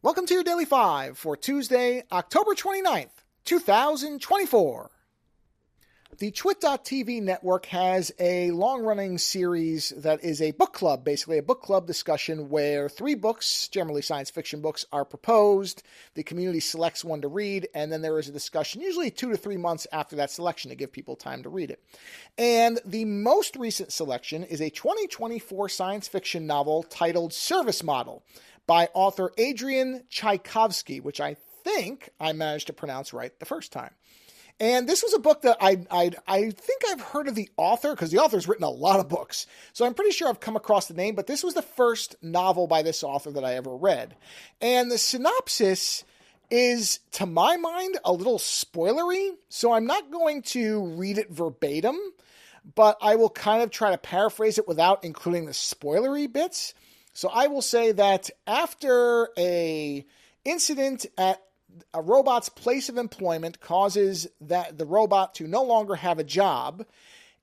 Welcome to your Daily 5 for Tuesday, October 29th, 2024. The Twit.tv network has a long-running series that is a book club, basically a book club discussion where 3 books, generally science fiction books, are proposed. The community selects one to read, and then there is a discussion, usually 2 to 3 months after that selection to give people time to read it. And the most recent selection is a 2024 science fiction novel titled Service Model by author Adrian Tchaikovsky, which I think I managed to pronounce right the first time. And this was a book that I think I've heard of the author, because the author's written a lot of books. So I'm pretty sure I've come across the name, but this was the first novel by this author that I ever read. And the synopsis is, to my mind, a little spoilery. So I'm not going to read it verbatim, but I will kind of try to paraphrase it without including the spoilery bits. So I will say that after a incident at a robot's place of employment causes that the robot to no longer have a job,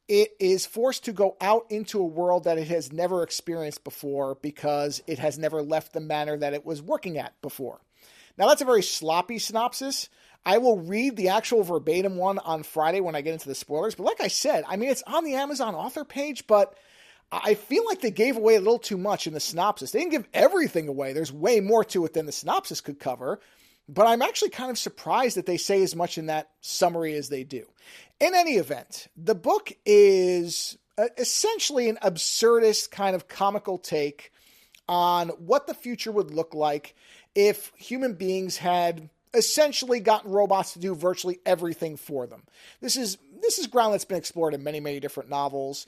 it is forced to go out into a world that it has never experienced before because it has never left the manor that it was working at before. Now, that's a very sloppy synopsis. I will read the actual verbatim one on Friday when I get into the spoilers. But like I said, I mean, it's on the Amazon author page, but I feel like they gave away a little too much in the synopsis. They didn't give everything away. There's way more to it than the synopsis could cover. But I'm actually kind of surprised that they say as much in that summary as they do. In any event, the book is essentially an absurdist kind of comical take on what the future would look like if human beings had essentially gotten robots to do virtually everything for them. This is ground that's been explored in many, many different novels.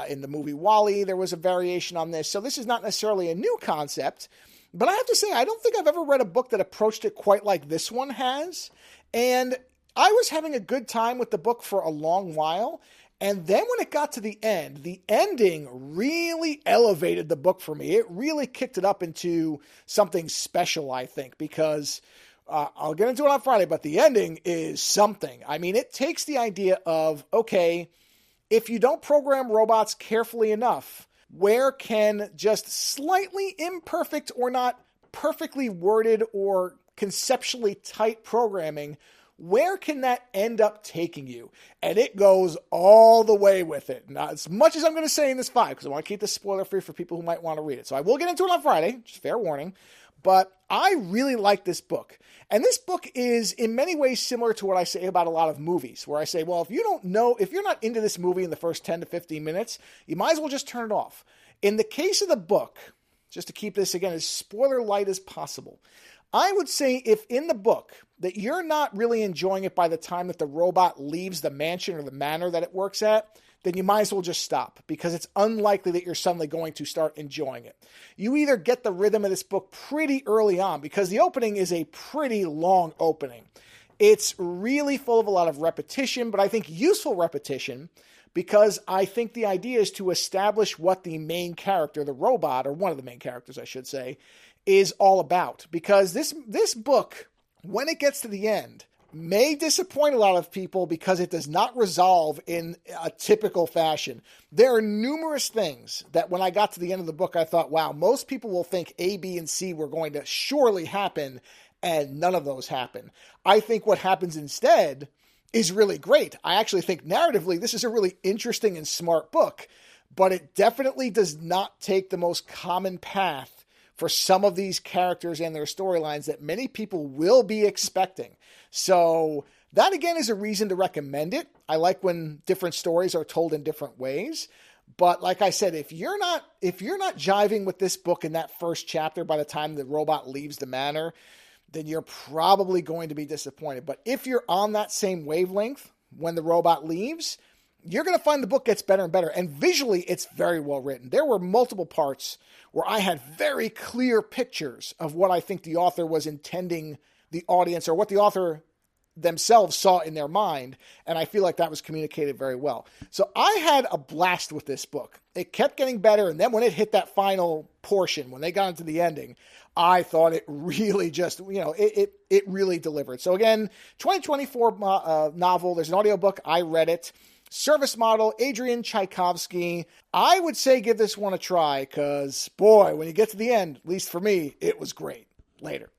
In the movie WALL-E, there was a variation on this. So this is not necessarily a new concept. But I have to say, I don't think I've ever read a book that approached it quite like this one has. And I was having a good time with the book for a long while. And then when it got to the end, the ending really elevated the book for me. It really kicked it up into something special, I think, because I'll get into it on Friday, but the ending is something. I mean, it takes the idea of, okay, if you don't program robots carefully enough, where can just slightly imperfect or not perfectly worded or conceptually tight programming, where can that end up taking you? And it goes all the way with it. Not as much as I'm going to say in this 5, because I want to keep this spoiler free for people who might want to read it. So I will get into it on Friday, just fair warning. But I really like this book. And this book is in many ways similar to what I say about a lot of movies, where I say, well, if you're not into this movie in the first 10 to 15 minutes, you might as well just turn it off. In the case of the book, just to keep this again as spoiler light as possible, I would say if in the book that you're not really enjoying it by the time that the robot leaves the mansion or the manor that it works at, then you might as well just stop, because it's unlikely that you're suddenly going to start enjoying it. You either get the rhythm of this book pretty early on, because the opening is a pretty long opening. It's really full of a lot of repetition, but I think useful repetition, because I think the idea is to establish what the main character, the robot, or one of the main characters, I should say, is all about. Because this book, when it gets to the end, may disappoint a lot of people because it does not resolve in a typical fashion. There are numerous things that when I got to the end of the book, I thought, wow, most people will think A, B, and C were going to surely happen, and none of those happen. I think what happens instead is really great. I actually think narratively, this is a really interesting and smart book, but it definitely does not take the most common path for some of these characters and their storylines that many people will be expecting. So that again is a reason to recommend it. I like when different stories are told in different ways. But like I said, if you're not jiving with this book in that first chapter by the time the robot leaves the manor, then you're probably going to be disappointed. But if you're on that same wavelength when the robot leaves, you're going to find the book gets better and better. And visually, it's very well written. There were multiple parts where I had very clear pictures of what I think the author was intending the audience, or what the author themselves saw in their mind. And I feel like that was communicated very well. So I had a blast with this book. It kept getting better. And then when it hit that final portion, when they got into the ending, I thought it really just, it really delivered. So again, 2024 novel. There's an audiobook. I read it. Service Model, Adrian Tchaikovsky. I would say give this one a try because, boy, when you get to the end, at least for me, it was great. Later.